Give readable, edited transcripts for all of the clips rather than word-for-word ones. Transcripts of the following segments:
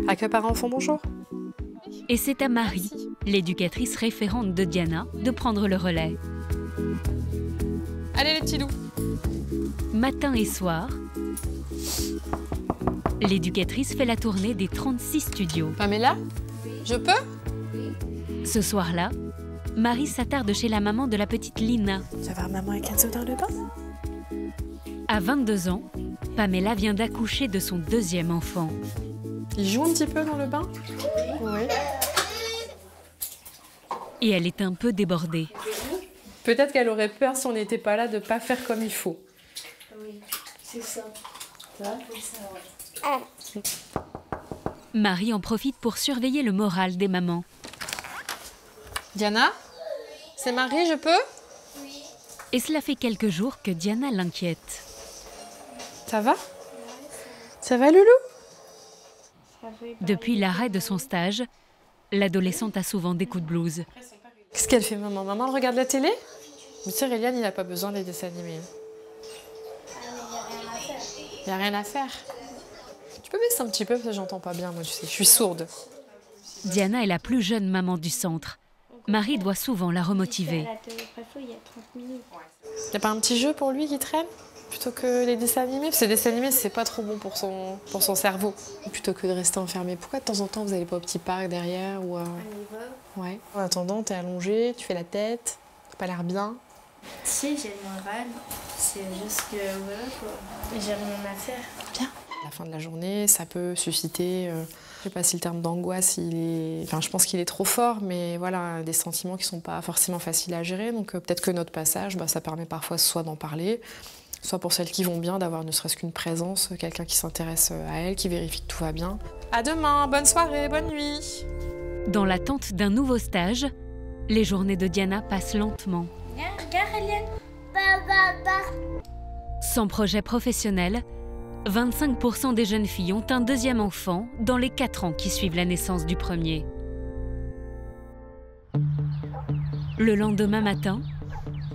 Accueil parents enfants, bonjour. Et c'est à Marie, l'éducatrice référente de Diana, de prendre le relais. Allez les petits loups. Matin et soir, l'éducatrice fait la tournée des 36 studios. Pamela, je peux? Ce soir-là, Marie s'attarde chez la maman de la petite Lina. Tu vas voir maman et Kenzo dans le bain? À 22 ans, Pamela vient d'accoucher de son deuxième enfant. Il joue un petit peu dans le bain? Oui. Et elle est un peu débordée. Peut-être qu'elle aurait peur si on n'était pas là de ne pas faire comme il faut. Oui, c'est ça. Oui, ça, ouais. Marie en profite pour surveiller le moral des mamans. Diana? C'est Marie, je peux? Oui. Et cela fait quelques jours que Diana l'inquiète. Ça va? Ça va, Loulou? Depuis l'arrêt de son stage, l'adolescente a souvent des coups de blues. Qu'est-ce qu'elle fait, maman? Maman, elle regarde la télé? Mais tu sais, Réliane, il n'a pas besoin des dessins animés. Il n'y a rien à faire. Tu peux baisser un petit peu parce que j'entends pas bien, moi, tu sais. Je suis sourde. Diana est la plus jeune maman du centre. Marie doit souvent la remotiver. Il y a 30 minutes. Il n'y a pas un petit jeu pour lui qui traîne? Plutôt que les dessins animés? Parce que les dessins animés, c'est pas trop bon pour son cerveau. Plutôt que de rester enfermé. Pourquoi de temps en temps, vous n'allez pas au petit parc derrière ou On y va. Ouais. En attendant, t'es allongée, tu fais la tête, t'as pas l'air bien. Si, j'ai le moral. C'est juste que voilà quoi. J'ai rien à faire. Bien. À la fin de la journée, ça peut susciter, je sais pas si le terme d'angoisse, je pense qu'il est trop fort, mais voilà, des sentiments qui sont pas forcément faciles à gérer. Donc peut-être que notre passage, ça permet parfois soit d'en parler, soit pour celles qui vont bien, d'avoir ne serait-ce qu'une présence, quelqu'un qui s'intéresse à elle, qui vérifie que tout va bien. À demain, bonne soirée, bonne nuit. Dans l'attente d'un nouveau stage, les journées de Diana passent lentement. Regarde, Eliane. Sans projet professionnel, 25% des jeunes filles ont un deuxième enfant dans les 4 ans qui suivent la naissance du premier. Le lendemain matin,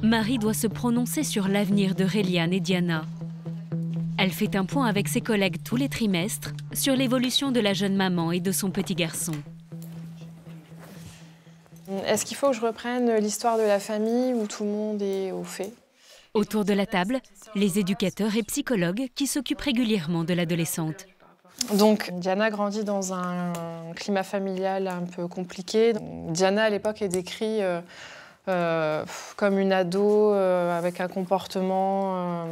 Marie doit se prononcer sur l'avenir de Réliane et Diana. Elle fait un point avec ses collègues tous les trimestres sur l'évolution de la jeune maman et de son petit garçon. Est-ce qu'il faut que je reprenne l'histoire de la famille où tout le monde est au fait? Autour de la table, les éducateurs et psychologues qui s'occupent régulièrement de l'adolescente. Donc, Diana grandit dans un climat familial un peu compliqué. Diana, à l'époque, est décrite comme une ado avec un comportement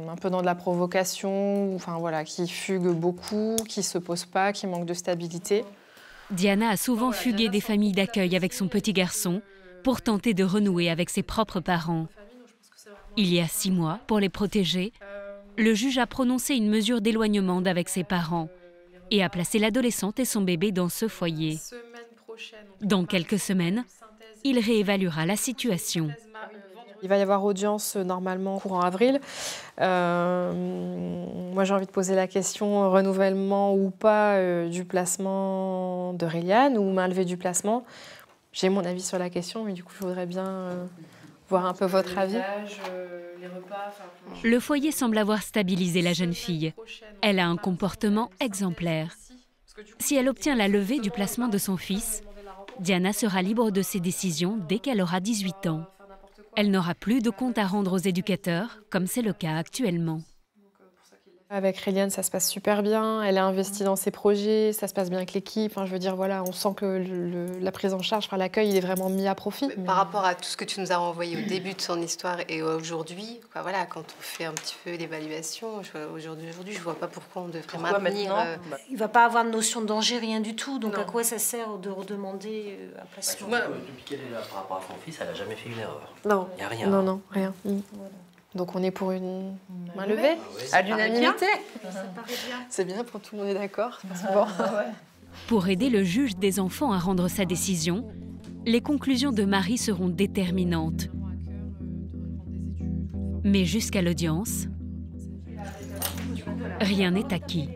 un peu dans de la provocation, enfin, voilà, qui fugue beaucoup, qui ne se pose pas, qui manque de stabilité. Diana a souvent fugué des familles d'accueil avec son petit garçon pour tenter de renouer avec ses propres parents. Il y a 6 mois, pour les protéger, le juge a prononcé une mesure d'éloignement d'avec ses parents et a placé l'adolescente et son bébé dans ce foyer. Dans quelques semaines, il réévaluera la situation. Il va y avoir audience normalement courant avril. Moi, j'ai envie de poser la question renouvellement ou pas du placement de Réliane ou main levée du placement. J'ai mon avis sur la question, mais du coup, je voudrais bien voir un peu votre avis. Le foyer semble avoir stabilisé la jeune fille. Elle a un comportement exemplaire. Si elle obtient la levée du placement de son fils, Diana sera libre de ses décisions dès qu'elle aura 18 ans. Elle n'aura plus de compte à rendre aux éducateurs, comme c'est le cas actuellement. Avec Réliane, ça se passe super bien. Elle est investie dans ses projets, ça se passe bien avec l'équipe. Enfin, je veux dire, voilà, on sent que la prise en charge, l'accueil, il est vraiment mis à profit. Par rapport à tout ce que tu nous as renvoyé au début de son histoire et aujourd'hui, voilà, quand on fait un petit peu l'évaluation, aujourd'hui, je vois pas pourquoi on devrait maintenir. Il va pas avoir de notion de danger, rien du tout. Donc à quoi ça sert de redemander un placement? Depuis qu'elle est là par rapport à son fils, elle a jamais fait une erreur. Non, il n'y a rien. Non, rien. Voilà. Donc on est pour une main levée, à l'unanimité. C'est bien quand tout le monde est d'accord. Bon. Pour aider le juge des enfants à rendre sa décision, les conclusions de Marie seront déterminantes. Mais jusqu'à l'audience, rien n'est acquis.